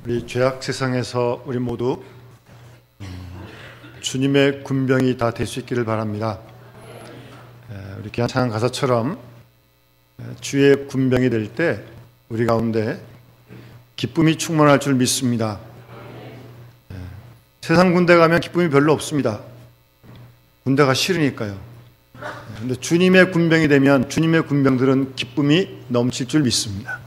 우리 죄악 세상에서 우리 모두 주님의 군병이 다 될 수 있기를 바랍니다. 우리 귀한 찬양 가사처럼 주의 군병이 될 때 우리 가운데 기쁨이 충만할 줄 믿습니다. 세상 군대 가면 기쁨이 별로 없습니다. 군대가 싫으니까요. 그런데 주님의 군병이 되면 주님의 군병들은 기쁨이 넘칠 줄 믿습니다.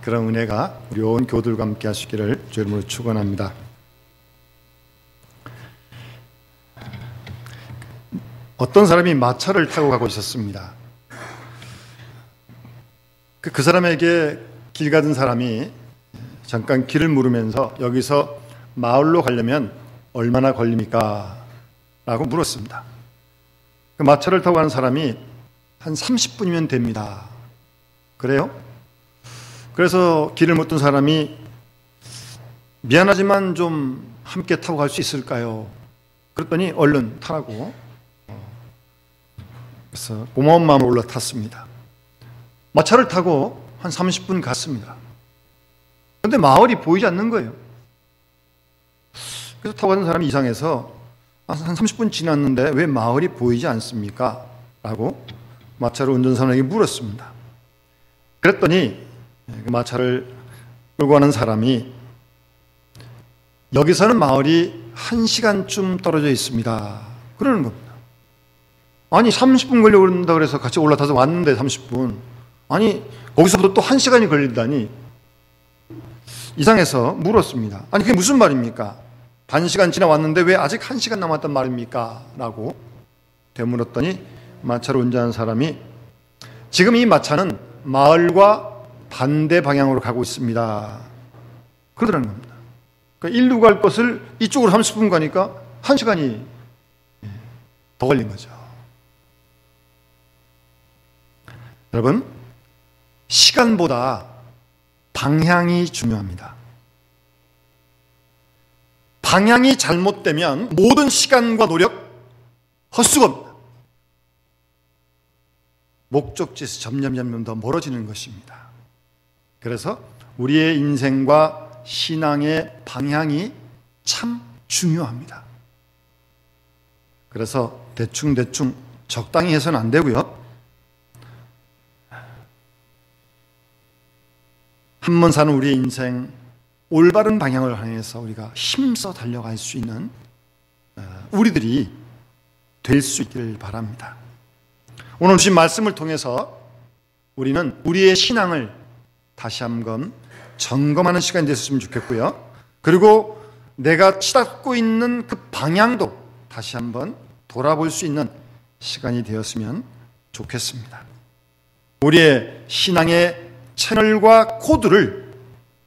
그런 은혜가 우리 온 교들과 함께 하시기를 주의 이름으로 축원합니다. 어떤 사람이 마차를 타고 가고 있었습니다. 그 사람에게 길 가던 사람이 잠깐 길을 물으면서 여기서 마을로 가려면 얼마나 걸립니까? 라고 물었습니다. 그 마차를 타고 가는 사람이 한 30분이면 됩니다. 그래요? 그래서 길을 묻던 사람이 미안하지만 좀 함께 타고 갈 수 있을까요? 그랬더니 얼른 타라고. 그래서 고마운 마음으로 올라탔습니다. 마차를 타고 한 30분 갔습니다. 그런데 마을이 보이지 않는 거예요. 그래서 타고 가는 사람이 이상해서 한 30분 지났는데 왜 마을이 보이지 않습니까? 라고 마차를 운전사에게 물었습니다. 그랬더니 그 마차를 끌고 가는 사람이 여기서는 마을이 1시간쯤 떨어져 있습니다. 그러는 겁니다. 아니 30분 걸려 그런다 그래서 같이 올라타서 왔는데 30분. 아니 거기서부터 또 1시간이 걸린다니 이상해서 물었습니다. 아니 그게 무슨 말입니까? 반 시간 지나 왔는데 왜 아직 1시간 남았단 말입니까? 라고 되물었더니 마차를 운전하는 사람이 지금 이 마차는 마을과 반대 방향으로 가고 있습니다. 그러더라는 겁니다. 그러니까 일루 갈 것을 이쪽으로 30분 가니까 1시간이 더 걸린 거죠. 여러분, 시간보다 방향이 중요합니다. 방향이 잘못되면 모든 시간과 노력 헛수고입니다. 목적지에서 점점 더 멀어지는 것입니다. 그래서 우리의 인생과 신앙의 방향이 참 중요합니다. 그래서 대충 적당히 해서는 안 되고요. 한 번 사는 우리의 인생 올바른 방향을 향해서 우리가 힘써 달려갈 수 있는 우리들이 될 수 있기를 바랍니다. 오늘 주신 말씀을 통해서 우리는 우리의 신앙을 다시 한번 점검하는 시간이 됐으면 좋겠고요. 그리고 내가 치닫고 있는 그 방향도 다시 한번 돌아볼 수 있는 시간이 되었으면 좋겠습니다. 우리의 신앙의 채널과 코드를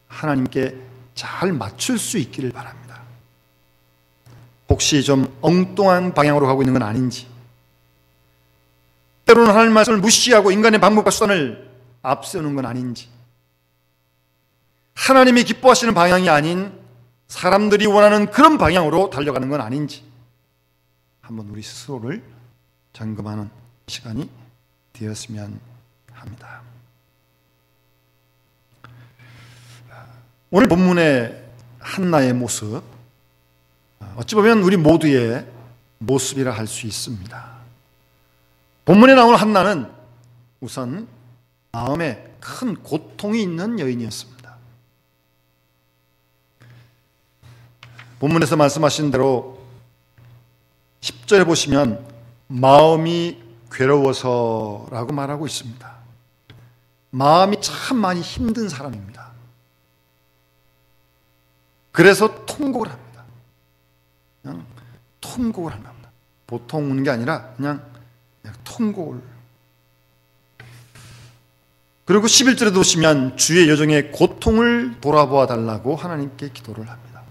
하나님께 잘 맞출 수 있기를 바랍니다. 혹시 좀 엉뚱한 방향으로 가고 있는 건 아닌지, 때로는 하나님 말씀을 무시하고 인간의 방법과 수단을 앞세우는 건 아닌지, 하나님이 기뻐하시는 방향이 아닌 사람들이 원하는 그런 방향으로 달려가는 건 아닌지 한번 우리 스스로를 점검하는 시간이 되었으면 합니다. 오늘 본문의 한나의 모습, 어찌 보면 우리 모두의 모습이라 할 수 있습니다. 본문에 나오는 한나는 우선 마음에 큰 고통이 있는 여인이었습니다. 본문에서 말씀하신 대로 10절에 보시면 마음이 괴로워서라고 말하고 있습니다. 마음이 참 많이 힘든 사람입니다. 그래서 통곡을 합니다. 그냥 통곡을 합니다. 보통 우는 게 아니라 그냥 통곡을. 그리고 11절에 보시면 주의 여정의 고통을 돌아보아 달라고 하나님께 기도를 합니다.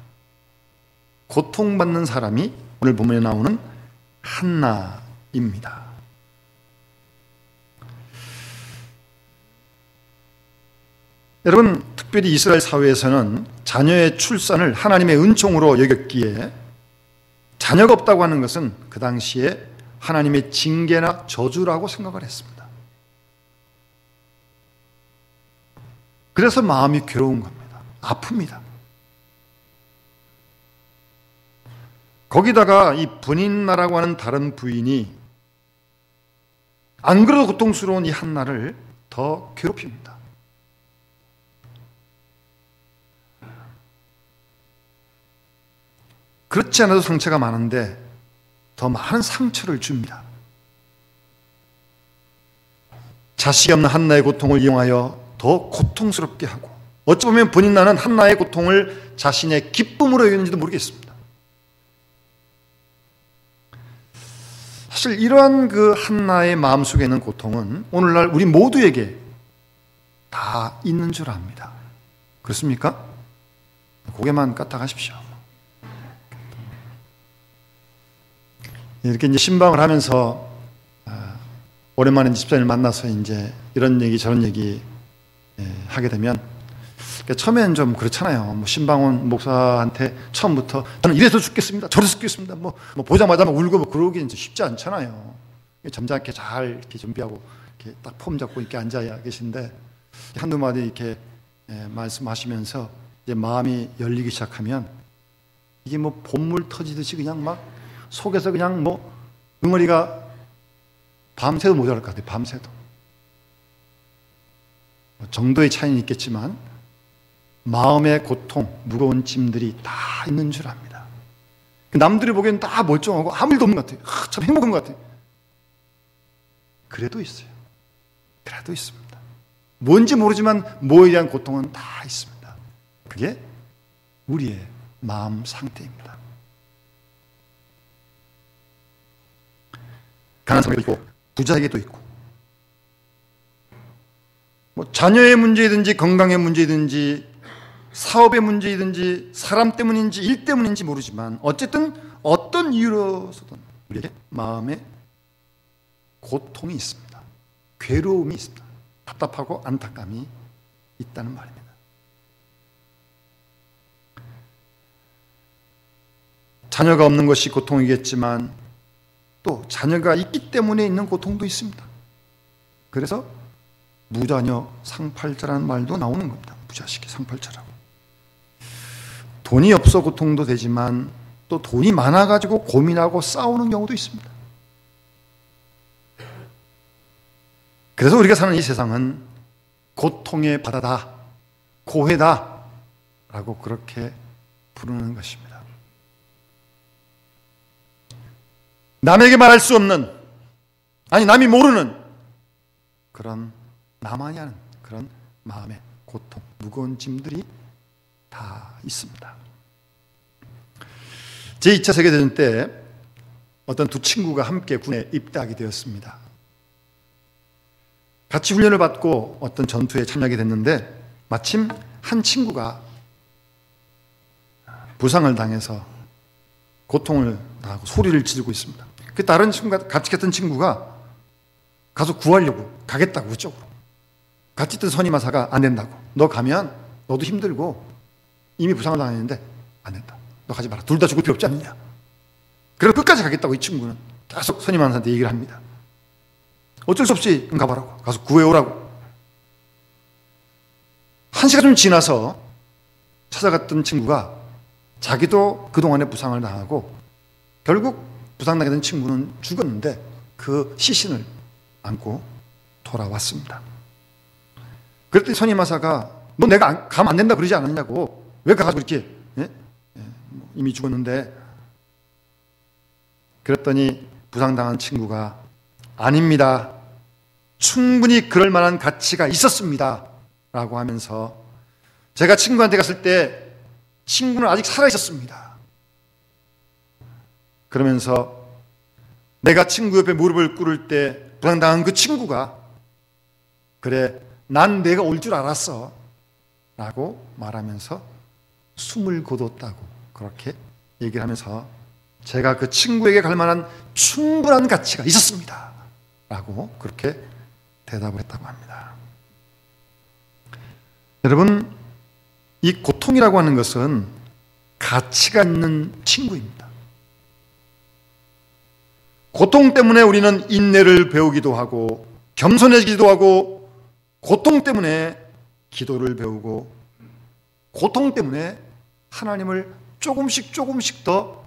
고통받는 사람이 오늘 본문에 나오는 한나입니다. 여러분, 특별히 이스라엘 사회에서는 자녀의 출산을 하나님의 은총으로 여겼기에 자녀가 없다고 하는 것은 그 당시에 하나님의 징계나 저주라고 생각을 했습니다. 그래서 마음이 괴로운 겁니다. 아픕니다. 거기다가 이 브닌나라고 하는 다른 부인이 안 그래도 고통스러운 이 한나를 더 괴롭힙니다. 그렇지 않아도 상처가 많은데 더 많은 상처를 줍니다. 자식이 없는 한나의 고통을 이용하여 더 고통스럽게 하고, 어찌 보면 브닌나는 한나의 고통을 자신의 기쁨으로 여기는지도 모르겠습니다. 사실 이러한 그 한나의 마음속에 있는 고통은 오늘날 우리 모두에게 다 있는 줄 압니다. 그렇습니까? 고개만 까딱하십시오. 이렇게 이제 신방을 하면서 오랜만에 집사님을 만나서 이제 이런 얘기 저런 얘기 하게 되면, 그러니까 처음에는 좀 그렇잖아요. 뭐 신방원 목사한테 처음부터 저는 이래서 죽겠습니다, 저래서 죽겠습니다, 뭐 보자마자 막 울고 뭐 그러기 이제 쉽지 않잖아요. 점잖게 잘 이렇게 준비하고 이렇게 딱 폼 잡고 이렇게 앉아 계신데, 한두 마디 이렇게 말씀하시면서 이제 마음이 열리기 시작하면 이게 뭐 봇물 터지듯이 그냥 막 속에서 그냥 뭐 응어리가 밤새도 모자랄 것 같아요. 밤새도. 정도의 차이는 있겠지만 마음의 고통, 무거운 짐들이 다 있는 줄 압니다. 남들이 보기엔 다 멀쩡하고 아무 일도 없는 것 같아요. 참 행복한 것 같아요. 그래도 있어요. 그래도 있습니다. 뭔지 모르지만 뭐에 대한 고통은 다 있습니다. 그게 우리의 마음 상태입니다. 가난한 사람에도 있고 부자에게도 있고, 뭐 자녀의 문제이든지 건강의 문제이든지 사업의 문제이든지 사람 때문인지 일 때문인지 모르지만 어쨌든 어떤 이유로서든 우리에게 마음에 고통이 있습니다. 괴로움이 있습니다. 답답하고 안타까움이 있다는 말입니다. 자녀가 없는 것이 고통이겠지만 또 자녀가 있기 때문에 있는 고통도 있습니다. 그래서 무자녀 상팔자라는 말도 나오는 겁니다. 무자식이 상팔자라고. 돈이 없어 고통도 되지만 또 돈이 많아가지고 고민하고 싸우는 경우도 있습니다. 그래서 우리가 사는 이 세상은 고통의 바다다, 고해다 라고 그렇게 부르는 것입니다. 남에게 말할 수 없는, 아니 남이 모르는 그런 나만이 아는 그런 마음의 고통, 무거운 짐들이 다 있습니다. 제2차 세계대전 때 어떤 두 친구가 함께 군에 입대하게 되었습니다. 같이 훈련을 받고 어떤 전투에 참여하게 됐는데 마침 한 친구가 부상을 당해서 고통을 당하고 소리를 지르고 있습니다. 그 다른 친구가, 같이 갔던 친구가 가서 구하려고 가겠다고 그쪽으로. 같이 있던 선임하사가 안 된다고. 너 가면 너도 힘들고 이미 부상을 당했는데 안 된다. 너 가지 마라. 둘 다 죽을 필요 없지 않느냐. 그래서 끝까지 가겠다고 이 친구는 계속 선임하사한테 얘기를 합니다. 어쩔 수 없이 가봐라고. 가서 구해오라고. 1시간 좀 지나서 찾아갔던 친구가 자기도 그동안에 부상을 당하고 결국 부상당하게 된 친구는 죽었는데 그 시신을 안고 돌아왔습니다. 그랬더니 선임하사가 너 내가 가면 안 된다 그러지 않았냐고. 왜 가가지고 이렇게 이미 죽었는데. 그랬더니 부상당한 친구가 아닙니다. 충분히 그럴 만한 가치가 있었습니다 라고 하면서 제가 친구한테 갔을 때 친구는 아직 살아있었습니다. 그러면서 내가 친구 옆에 무릎을 꿇을 때 부상당한 그 친구가 그래 난 내가 올 줄 알았어 라고 말하면서 숨을 거뒀다고 그렇게 얘기를 하면서 제가 그 친구에게 갈 만한 충분한 가치가 있었습니다 라고 그렇게 대답을 했다고 합니다. 여러분, 이 고통이라고 하는 것은 가치가 있는 친구입니다. 고통 때문에 우리는 인내를 배우기도 하고 겸손해지기도 하고 고통 때문에 기도를 배우고 고통 때문에 하나님을 조금씩 더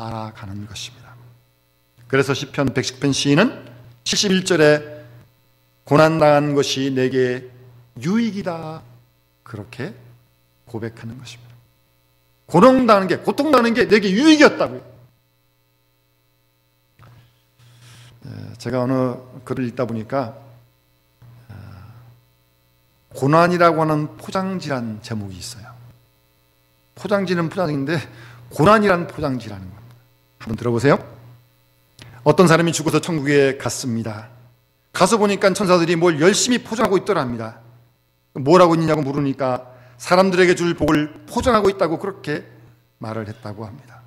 알아가는 것입니다. 그래서 시편 110편 시인은 71절에 고난당한 것이 내게 유익이다 그렇게 고백하는 것입니다. 고통당하는 게 내게 유익이었다고요. 제가 어느 글을 읽다 보니까 고난이라고 하는 포장지란 제목이 있어요. 포장지는 포장지인데 고난이란 포장지라는 겁니다. 한번 들어보세요. 어떤 사람이 죽어서 천국에 갔습니다. 가서 보니까 천사들이 뭘 열심히 포장하고 있더랍니다. 뭐라고 있느냐고 물으니까 사람들에게 줄 복을 포장하고 있다고 그렇게 말을 했다고 합니다.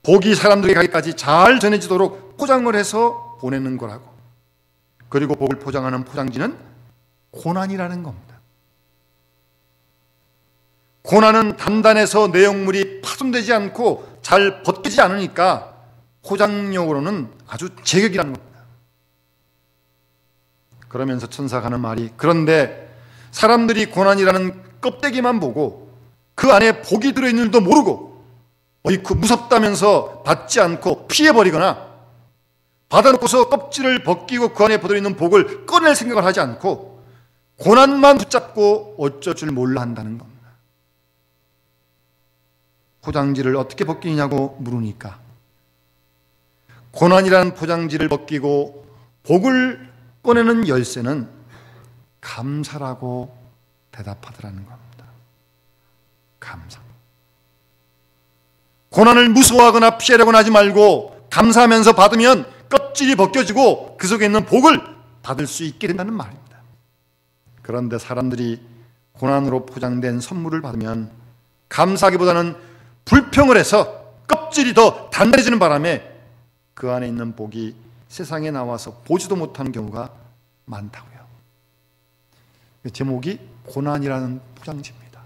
복이 사람들에게 가기까지 잘 전해지도록 포장을 해서 보내는 거라고. 그리고 복을 포장하는 포장지는 고난이라는 겁니다. 고난은 단단해서 내용물이 파손되지 않고 잘 벗기지 않으니까 포장용으로는 아주 제격이라는 겁니다. 그러면서 천사가 하는 말이, 그런데 사람들이 고난이라는 껍데기만 보고 그 안에 복이 들어있는 줄도 모르고 어이쿠 무섭다면서 받지 않고 피해버리거나 받아놓고서 껍질을 벗기고 그 안에 들어있는 복을 꺼낼 생각을 하지 않고 고난만 붙잡고 어쩔 줄 몰라 한다는 겁니다. 포장지를 어떻게 벗기냐고 물으니까 고난이라는 포장지를 벗기고 복을 꺼내는 열쇠는 감사라고 대답하더라는 겁니다. 감사. 고난을 무서워하거나 피하려고는 하지 말고 감사하면서 받으면 껍질이 벗겨지고 그 속에 있는 복을 받을 수 있게 된다는 말입니다. 그런데 사람들이 고난으로 포장된 선물을 받으면 감사하기보다는 불평을 해서 껍질이 더 단단해지는 바람에 그 안에 있는 복이 세상에 나와서 보지도 못하는 경우가 많다고요. 제목이 고난이라는 포장지입니다.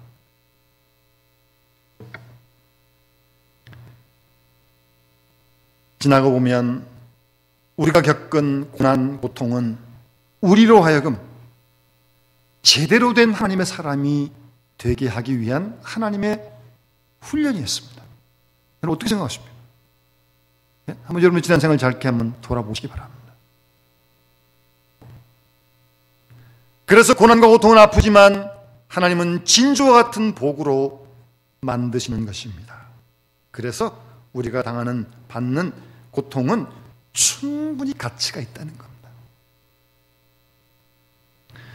지나고 보면 우리가 겪은 고난, 고통은 우리로 하여금 제대로 된 하나님의 사람이 되게 하기 위한 하나님의 훈련이었습니다. 여러분 어떻게 생각하십니까? 한번 여러분의 지난 생을 짧게 한번 돌아보시기 바랍니다. 그래서 고난과 고통은 아프지만 하나님은 진주와 같은 복으로 만드시는 것입니다. 그래서 우리가 받는 고통은 충분히 가치가 있다는 겁니다.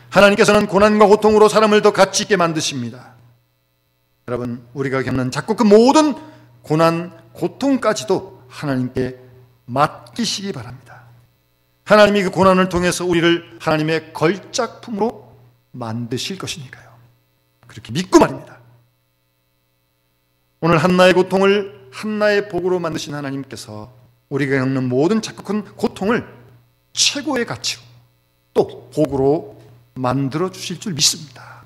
하나님께서는 고난과 고통으로 사람을 더 가치 있게 만드십니다. 여러분, 우리가 겪는 자꾸 그 모든 고난, 고통까지도 하나님께 맡기시기 바랍니다. 하나님이 그 고난을 통해서 우리를 하나님의 걸작품으로 만드실 것이니까요. 그렇게 믿고 말입니다. 오늘 한나의 고통을 한나의 복으로 만드신 하나님께서 우리가 겪는 모든 작고 큰 고통을 최고의 가치로 또 복으로 만들어 주실 줄 믿습니다.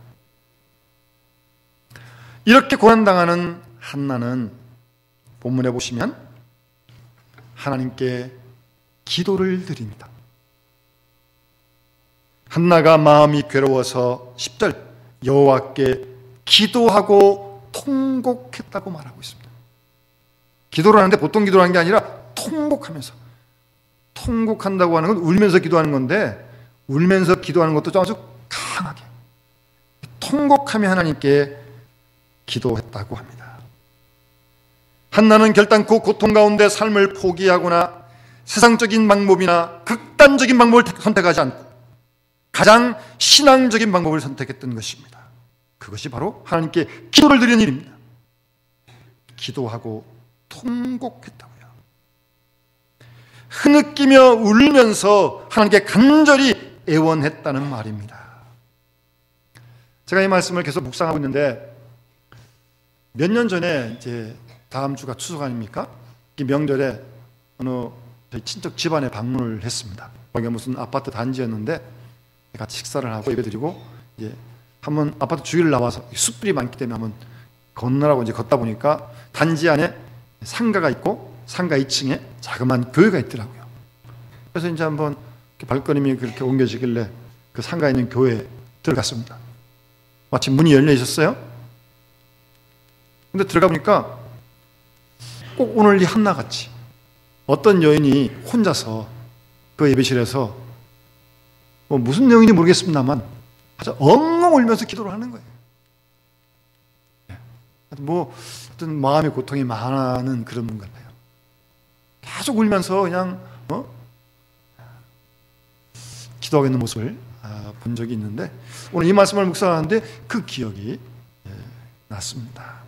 이렇게 고난당하는 한나는 본문에 보시면 하나님께 기도를 드립니다. 한나가 마음이 괴로워서 10절 여호와께 기도하고 통곡했다고 말하고 있습니다. 기도를 하는데 보통 기도를 하는 게 아니라 통곡하면서, 통곡한다고 하는 건 울면서 기도하는 건데 울면서 기도하는 것도 좀 아주 강하게 통곡하며 하나님께 기도했다고 합니다. 한나는 결단코 고통 가운데 삶을 포기하거나 세상적인 방법이나 극단적인 방법을 선택하지 않고 가장 신앙적인 방법을 선택했던 것입니다. 그것이 바로 하나님께 기도를 드리는 일입니다. 기도하고 통곡했다고요. 흐느끼며 울면서 하나님께 간절히 애원했다는 말입니다. 제가 이 말씀을 계속 묵상하고 있는데 몇 년 전에 이제 다음 주가 추석 아닙니까? 이 명절에 어느 저희 친척 집안에 방문을 했습니다. 거기가 무슨 아파트 단지였는데 같이 식사를 하고 예배드리고 이제 한번 아파트 주위를 나와서 숲들이 많기 때문에 한번 건너라고 이제 걷다 보니까 단지 안에 상가가 있고 상가 2층에 자그마한 교회가 있더라고요. 그래서 이제 한번 발걸음이 그렇게 옮겨지길래 그 상가에 있는 교회에 들어갔습니다. 마침 문이 열려 있었어요. 근데 들어가 보니까 꼭 오늘 이 한나같이 어떤 여인이 혼자서 그 예배실에서 무슨 내용인지 모르겠습니다만 아주 엉엉 울면서 기도를 하는 거예요. 어떤 마음의 고통이 많은 그런 분 같아요. 계속 울면서 그냥 기도하고 있는 모습을 본 적이 있는데 오늘 이 말씀을 묵상하는데 그 기억이 났습니다.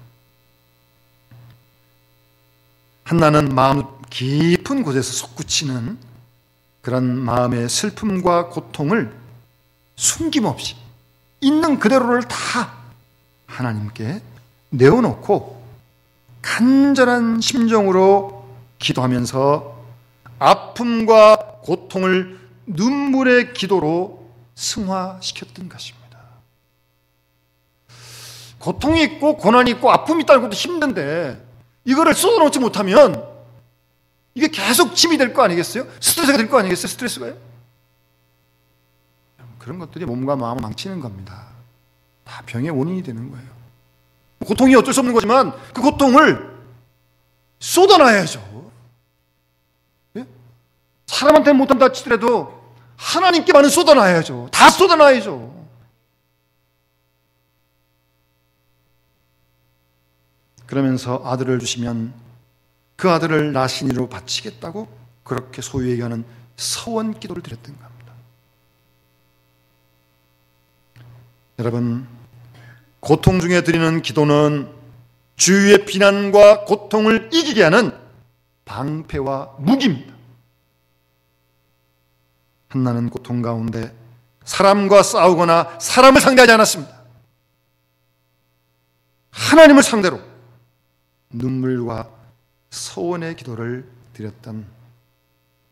한나는 마음 깊은 곳에서 솟구치는 그런 마음의 슬픔과 고통을 숨김없이 있는 그대로를 다 하나님께 내어놓고 간절한 심정으로 기도하면서 아픔과 고통을 눈물의 기도로 승화시켰던 것입니다. 고통이 있고 고난이 있고 아픔이 있다는 것도 힘든데 이거를 쏟아놓지 못하면 이게 계속 짐이 될 거 아니겠어요? 스트레스가 될 거 아니겠어요? 스트레스가요? 그런 것들이 몸과 마음을 망치는 겁니다. 다 병의 원인이 되는 거예요. 고통이 어쩔 수 없는 거지만 그 고통을 쏟아놔야죠. 예? 사람한테 못한다 치더라도 하나님께만은 쏟아놔야죠. 다 쏟아놔야죠. 그러면서 아들을 주시면 그 아들을 나신이로 바치겠다고 그렇게 소유에게 하는 서원 기도를 드렸던 겁니다. 여러분, 고통 중에 드리는 기도는 주위의 비난과 고통을 이기게 하는 방패와 무기입니다. 한나는 고통 가운데 사람과 싸우거나 사람을 상대하지 않았습니다. 하나님을 상대로 눈물과 소원의 기도를 드렸던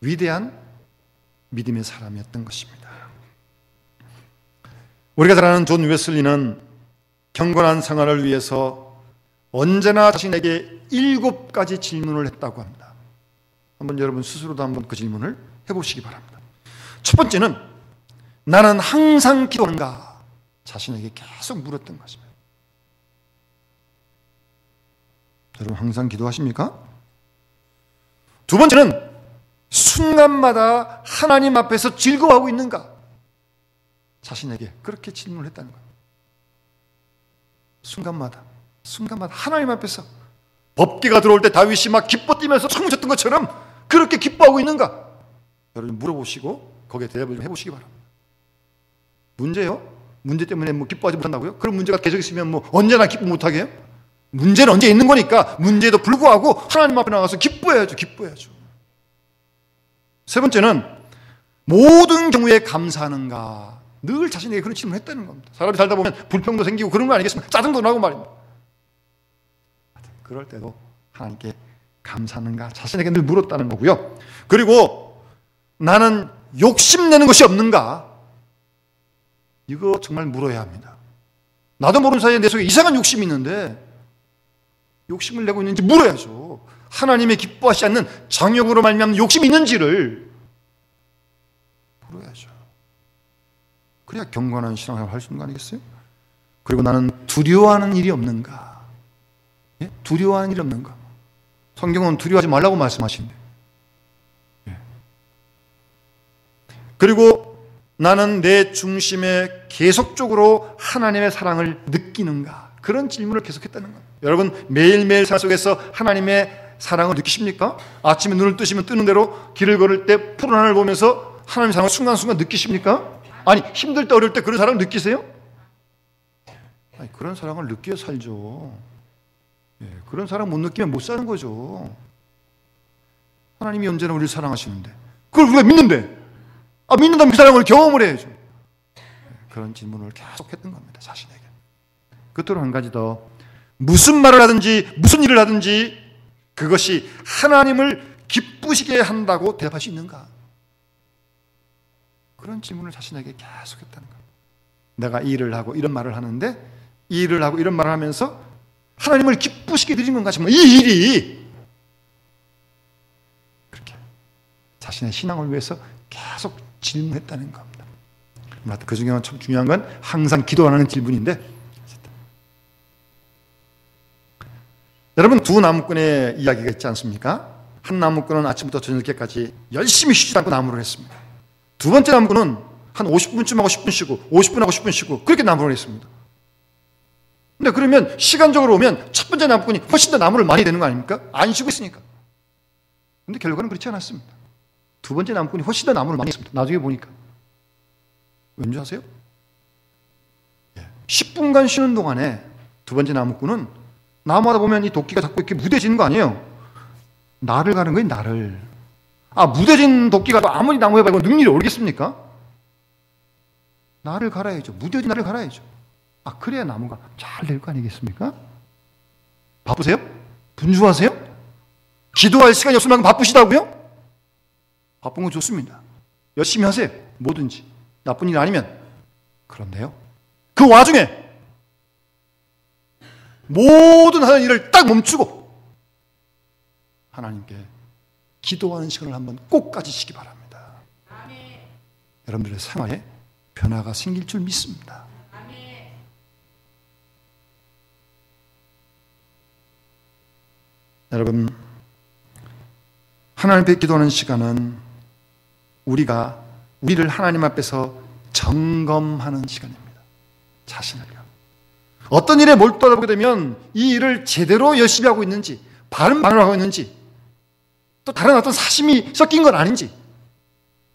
위대한 믿음의 사람이었던 것입니다. 우리가 잘 아는 존 웨슬리는 경건한 생활을 위해서 언제나 자신에게 7가지 질문을 했다고 합니다. 한번 여러분 스스로도 한번 그 질문을 해보시기 바랍니다. 첫 번째는 나는 항상 기도하는가? 자신에게 계속 물었던 것입니다. 여러분 항상 기도하십니까? 두 번째는 순간마다 하나님 앞에서 즐거워하고 있는가? 자신에게 그렇게 질문을 했다는 거예요. 순간마다 하나님 앞에서 법궤가 들어올 때 다윗이 막 기뻐 뛰면서 춤을 췄던 것처럼 그렇게 기뻐하고 있는가? 여러분 물어보시고 거기에 대답을 좀 해보시기 바랍니다. 문제요? 문제 때문에 기뻐하지 못한다고요? 그런 문제가 계속 있으면 언제나 기뻐 못하게 해요? 문제는 언제 있는 거니까 문제에도 불구하고 하나님 앞에 나가서 기뻐해야죠. 세 번째는 모든 경우에 감사하는가? 늘 자신에게 그런 질문을 했다는 겁니다. 사람이 살다 보면 불평도 생기고 그런 거 아니겠습니까? 짜증도 나고 말입니다. 그럴 때도 하나님께 감사하는가? 자신에게 늘 물었다는 거고요. 그리고 나는 욕심내는 것이 없는가? 이거 정말 물어야 합니다. 나도 모르는 사이에 내 속에 이상한 욕심이 있는데 욕심을 내고 있는지 물어야죠. 하나님의 기뻐하시지 않는 정욕으로 말미암는 욕심이 있는지를 물어야죠. 그래야 경건한 신앙생활을 할 수 있는 거 아니겠어요? 그리고 나는 두려워하는 일이 없는가? 예? 두려워하는 일이 없는가? 성경은 두려워하지 말라고 말씀하시는데. 예. 그리고 나는 내 중심에 계속적으로 하나님의 사랑을 느끼는가? 그런 질문을 계속했다는 거예요. 여러분 매일매일 삶 속에서 하나님의 사랑을 느끼십니까? 아침에 눈을 뜨시면 뜨는 대로 길을 걸을 때 푸른 하늘을 보면서 하나님의 사랑을 순간순간 느끼십니까? 아니 힘들 때 어려울 때 그런 사랑을 느끼세요? 아니, 그런 사랑을 느껴 살죠. 예, 그런 사랑 못 느끼면 못 사는 거죠. 하나님이 언제나 우리를 사랑하시는데 그걸 우리가 믿는데 믿는다면 그 사랑을 경험을 해야죠. 예, 그런 질문을 계속했던 겁니다. 자신에게. 끝으로 한 가지 더, 무슨 말을 하든지 무슨 일을 하든지 그것이 하나님을 기쁘시게 한다고 대답할 수 있는가? 그런 질문을 자신에게 계속했다는 거예요. 내가 이 일을 하고 이런 말을 하는데 이 일을 하고 이런 말을 하면서 하나님을 기쁘시게 드린 건가? 정말 이 일이 그렇게 자신의 신앙을 위해서 계속 질문했다는 겁니다. 그 중에 참 중요한 건 항상 기도하는 질문인데 여러분, 두 나무꾼의 이야기가 있지 않습니까? 한 나무꾼은 아침부터 저녁까지 열심히 쉬지 않고 나무를 했습니다. 두 번째 나무꾼은 한 50분쯤 하고 10분 쉬고 50분 하고 10분 쉬고 그렇게 나무를 했습니다. 근데 그러면 시간적으로 보면 첫 번째 나무꾼이 훨씬 더 나무를 많이 되는 거 아닙니까? 안 쉬고 있으니까. 근데 결과는 그렇지 않았습니다. 두 번째 나무꾼이 훨씬 더 나무를 많이 했습니다. 나중에 보니까. 왠지 아세요? 10분간 쉬는 동안에 두 번째 나무꾼은 나무하다 보면 이 도끼가 자꾸 이렇게 무뎌지는 거 아니에요? 날을 가는 거예요, 날을. 무뎌진 도끼가 아무리 나무 해봐야 능률이 오르겠습니까? 날을 갈아야죠. 무뎌진 날을 갈아야죠. 그래야 나무가 잘 될 거 아니겠습니까? 바쁘세요? 분주하세요? 기도할 시간이 없을 만큼 바쁘시다고요? 바쁜 건 좋습니다. 열심히 하세요. 뭐든지. 나쁜 일 아니면. 그런데요, 그 와중에 모든 하는 일을 딱 멈추고 하나님께 기도하는 시간을 한번 꼭 가지시기 바랍니다. 아멘. 여러분들의 생활에 변화가 생길 줄 믿습니다. 아멘. 여러분, 하나님 앞에 기도하는 시간은 우리를 하나님 앞에서 점검하는 시간입니다. 자신을요. 어떤 일에 몰두하다 보게 되면 이 일을 제대로 열심히 하고 있는지, 바른 방향으로 하고 있는지, 또 다른 어떤 사심이 섞인 건 아닌지.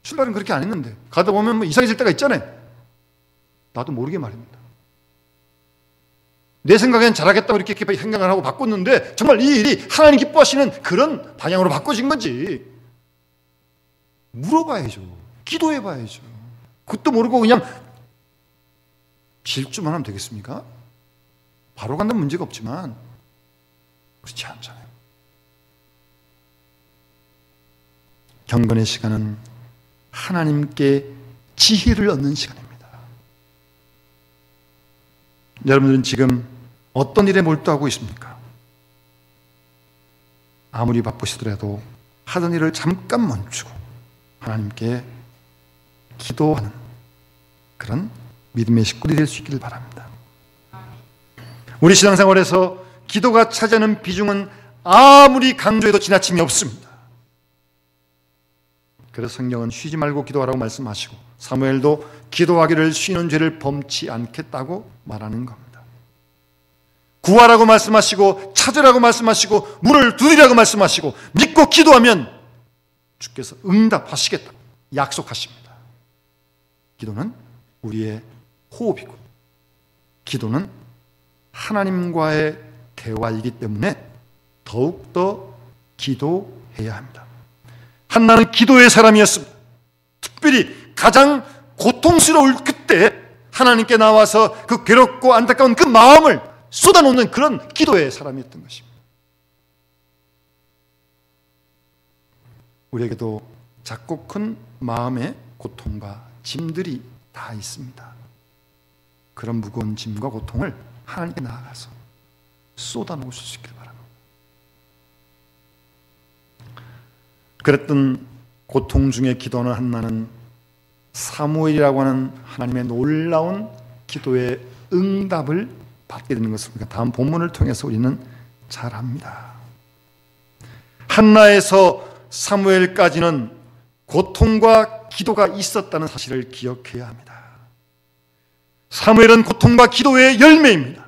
출발은 그렇게 안 했는데 가다 보면 이상해질 때가 있잖아요. 나도 모르게 말입니다. 내 생각엔 잘하겠다고 이렇게 생각을 하고 바꿨는데 정말 이 일이 하나님 기뻐하시는 그런 방향으로 바꿔진 건지 물어봐야죠. 기도해봐야죠. 그것도 모르고 그냥 질주만 하면 되겠습니까? 바로 간다는 문제가 없지만 그렇지 않잖아요. 경건의 시간은 하나님께 지혜를 얻는 시간입니다. 여러분들은 지금 어떤 일에 몰두하고 있습니까? 아무리 바쁘시더라도 하던 일을 잠깐 멈추고 하나님께 기도하는 그런 믿음의 식구들이 될 수 있기를 바랍니다. 우리 신앙생활에서 기도가 차지하는 비중은 아무리 강조해도 지나침이 없습니다. 그래서 성경은 쉬지 말고 기도하라고 말씀하시고 사무엘도 기도하기를 쉬는 죄를 범치 않겠다고 말하는 겁니다. 구하라고 말씀하시고 찾으라고 말씀하시고 문을 두드리라고 말씀하시고 믿고 기도하면 주께서 응답하시겠다 약속하십니다. 기도는 우리의 호흡이고 기도는 하나님과의 대화이기 때문에 더욱더 기도해야 합니다. 한나는 기도의 사람이었습니다. 특별히 가장 고통스러울 그때 하나님께 나와서 그 괴롭고 안타까운 그 마음을 쏟아놓는 그런 기도의 사람이었던 것입니다. 우리에게도 작고 큰 마음의 고통과 짐들이 다 있습니다. 그런 무거운 짐과 고통을 하나님께 나아가서 쏟아놓으실 수 있길 바랍니다. 그랬던 고통 중에 기도하는 한나는 사무엘이라고 하는 하나님의 놀라운 기도의 응답을 받게 되는 것을 우리가 다음 본문을 통해서 우리는 잘 압니다. 한나에서 사무엘까지는 고통과 기도가 있었다는 사실을 기억해야 합니다. 사무엘은 고통과 기도의 열매입니다.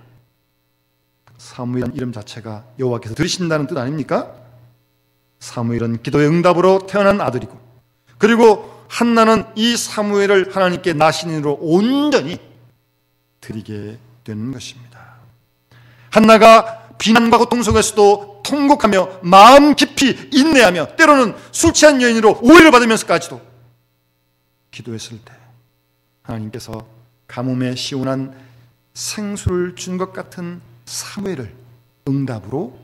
사무엘이라는 이름 자체가 여호와께서 들으신다는 뜻 아닙니까? 사무엘은 기도의 응답으로 태어난 아들이고 그리고 한나는 이 사무엘을 하나님께 나신인으로 온전히 드리게 되는 것입니다. 한나가 비난과 고통 속에서도 통곡하며 마음 깊이 인내하며 때로는 술 취한 여인으로 오해를 받으면서까지도 기도했을 때 하나님께서 가뭄에 시원한 생수를 준 것 같은 사무엘을 응답으로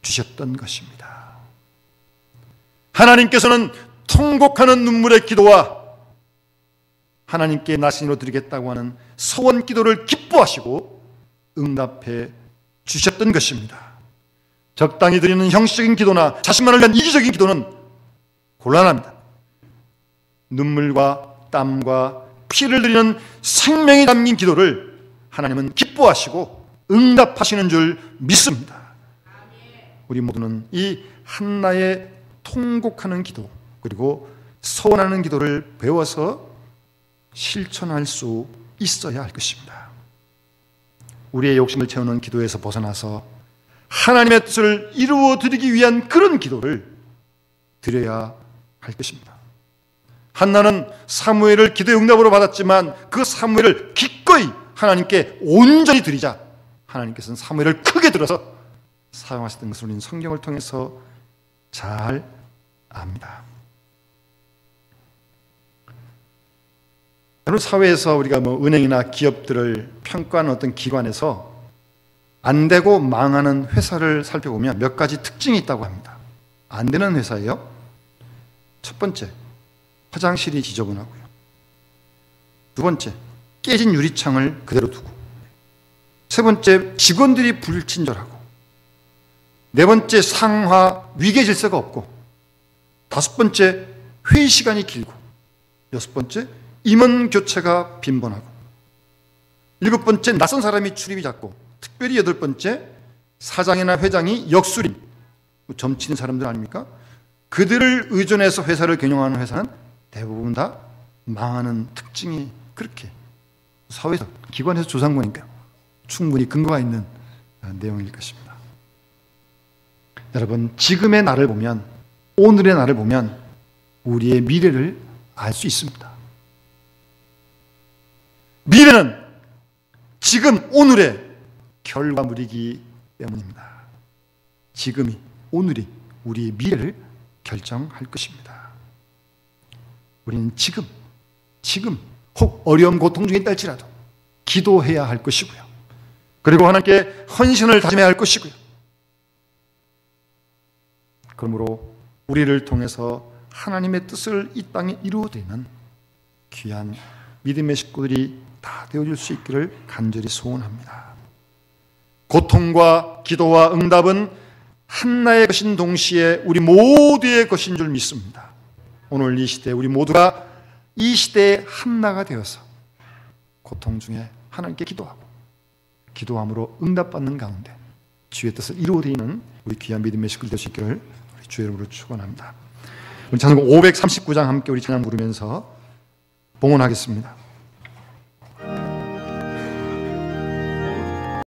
주셨던 것입니다. 하나님께서는 통곡하는 눈물의 기도와 하나님께 나신으로 드리겠다고 하는 서원 기도를 기뻐하시고 응답해 주셨던 것입니다. 적당히 드리는 형식적인 기도나 자신만을 위한 이기적인 기도는 곤란합니다. 눈물과 땀과 피를 드리는 생명이 담긴 기도를 하나님은 기뻐하시고 응답하시는 줄 믿습니다. 우리 모두는 이 한나의 통곡하는 기도 그리고 소원하는 기도를 배워서 실천할 수 있어야 할 것입니다. 우리의 욕심을 채우는 기도에서 벗어나서 하나님의 뜻을 이루어 드리기 위한 그런 기도를 드려야 할 것입니다. 한나는 사무엘을 기도의 응답으로 받았지만 그 사무엘을 기꺼이 하나님께 온전히 드리자 하나님께서는 사무엘을 크게 들어서 사용하셨던 것을 우리는 성경을 통해서 잘 압니다. 여러분, 사회에서 우리가 은행이나 기업들을 평가하는 어떤 기관에서 안 되고 망하는 회사를 살펴보면 몇 가지 특징이 있다고 합니다. 안 되는 회사예요. 첫 번째, 화장실이 지저분하고요. 두 번째, 깨진 유리창을 그대로 두고. 세 번째, 직원들이 불친절하고. 네 번째, 상하 위계 질서가 없고. 다섯 번째, 회의 시간이 길고. 여섯 번째, 임원 교체가 빈번하고. 일곱 번째, 낯선 사람이 출입이 잦고. 특별히 여덟 번째, 사장이나 회장이 역술인, 점치는 사람들 아닙니까? 그들을 의존해서 회사를 경영하는 회사는 대부분 다 망하는 특징이 그렇게 사회에서, 기관에서 조사한 거니까요. 충분히 근거가 있는 내용일 것입니다. 여러분, 지금의 나를 보면, 오늘의 나를 보면 우리의 미래를 알 수 있습니다. 미래는 지금 오늘의 결과물이기 때문입니다. 지금이, 오늘이 우리의 미래를 결정할 것입니다. 우리는 지금 혹 어려움 고통 중에 있다 할지라도 기도해야 할 것이고요. 그리고 하나님께 헌신을 다짐해야 할 것이고요. 그러므로 우리를 통해서 하나님의 뜻을 이 땅에 이루어드리는 귀한 믿음의 식구들이 다 되어줄 수 있기를 간절히 소원합니다. 고통과 기도와 응답은 한나의 것인 동시에 우리 모두의 것인 줄 믿습니다. 오늘 이 시대에 우리 모두가 이 시대의 한나가 되어서 고통 중에 하나님께 기도하고 기도함으로 응답받는 가운데 주의 뜻을 이루어드리는 우리 귀한 믿음의 식구들 될 수 있기를 우리 주의 이름으로 축원합니다. 우리 찬송 539장 함께 우리 찬양 부르면서 봉헌하겠습니다.